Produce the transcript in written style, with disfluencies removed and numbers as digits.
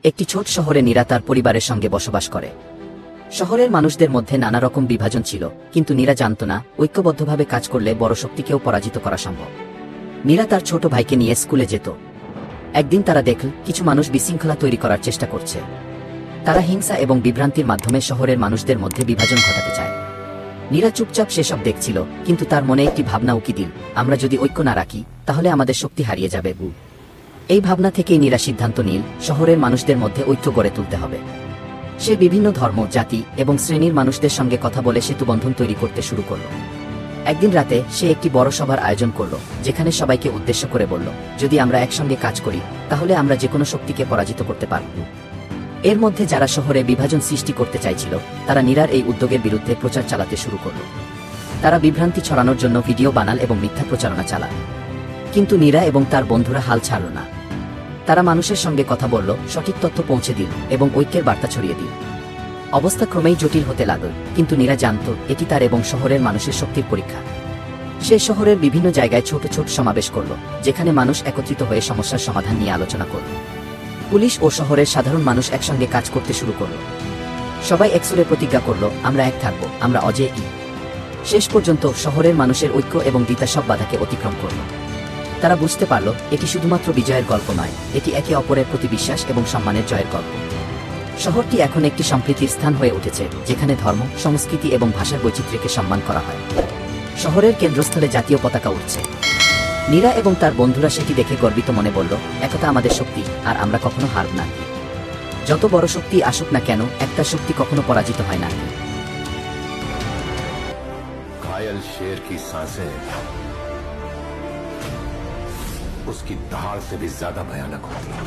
একটি ছোট শহরে নীরা তার পরিবারের সঙ্গে বসবাস করে। শহরের মানুষদের মধ্যে নানা রকম বিভাজন ছিল, কিন্তু নীরা জানত না ঐক্যবদ্ধভাবে কাজ করলে বড় শক্তিকেও পরাজিত করা সম্ভব। নীরা তার ছোট ভাইকে নিয়ে স্কুলে যেত। একদিন তারা দেখল কিছু মানুষ বিশৃঙ্খলা তৈরি করার চেষ্টা করছে। তারা হিংসা এবং বিভ্রান্তির মাধ্যমে শহরের মানুষদের মধ্যে বিভাজন ঘটাতে চায়। নীরা চুপচাপ সেসব দেখছিল, কিন্তু তার মনে একটি ভাবনা উকি দিল, আমরা যদি ঐক্য না রাখি তাহলে আমাদের শক্তি হারিয়ে যাবে। এই ভাবনা থেকেই নীরা সিদ্ধান্ত নিল শহরের মানুষদের মধ্যে ঐক্য গড়ে তুলতে হবে। সে বিভিন্ন ধর্ম, জাতি এবং শ্রেণীর মানুষদের সঙ্গে কথা বলে সেতুবন্ধন তৈরি করতে শুরু করল। একদিন রাতে সে একটি বড় সভার আয়োজন করল, যেখানে সবাইকে উদ্দেশ্য করে বলল, যদি আমরা একসঙ্গে কাজ করি তাহলে আমরা যে কোনো শক্তিকে পরাজিত করতে পারব। এর মধ্যে যারা শহরে বিভাজন সৃষ্টি করতে চাইছিল তারা নীরার এই উদ্যোগের বিরুদ্ধে প্রচার চালাতে শুরু করল। তারা বিভ্রান্তি ছড়ানোর জন্য ভিডিও বানাল এবং মিথ্যা প্রচারণা চালাল। কিন্তু নীরা এবং তার বন্ধুরা হাল ছাড়ল না। তারা মানুষের সঙ্গে কথা বলল, সঠিক তথ্য পৌঁছে দিল এবং ঐক্যের বার্তা ছড়িয়ে দিল। অবস্থা ক্রমেই জটিল হতে লাগল, কিন্তু নীরা জানত এটি তার এবং শহরের মানুষের শক্তির পরীক্ষা। সে শহরের বিভিন্ন জায়গায় ছোট ছোট সমাবেশ করল, যেখানে মানুষ একত্রিত হয়ে সমস্যার সমাধান নিয়ে আলোচনা করল। পুলিশ ও শহরের সাধারণ মানুষ একসঙ্গে কাজ করতে শুরু করল। সবাই একসুরে প্রতিজ্ঞা করল, আমরা এক থাকব, আমরা অজেয়। শেষ পর্যন্ত শহরের মানুষের ঐক্য এবং দ্বিতা সব বাধাকে অতিক্রম করল। তারা বুঝতে পারল এটি শুধুমাত্র বিজয়ের গল্প নয়, এটি একে অপরের প্রতি বিশ্বাস এবং সম্মানের জয়ের গল্প। শহরটি এখন একটি সম্প্রীতির স্থান হয়ে উঠেছে, যেখানে ধর্ম, সংস্কৃতি এবং ভাষার বৈচিত্র্যকে সম্মান করা হয়। শহরের কেন্দ্রস্থলে জাতীয় পতাকা উঠছে। নীরা এবং তার বন্ধুরা সেটি দেখে গর্বিত মনে বলল, একতা আমাদের শক্তি, আর আমরা কখনো হারব না। যত বড় শক্তি আসুক না কেন, একটা শক্তি কখনো পরাজিত হয় না। घायल शेर की सांसें उसकी दहाड़ से भी ज्यादा भयानक होती है।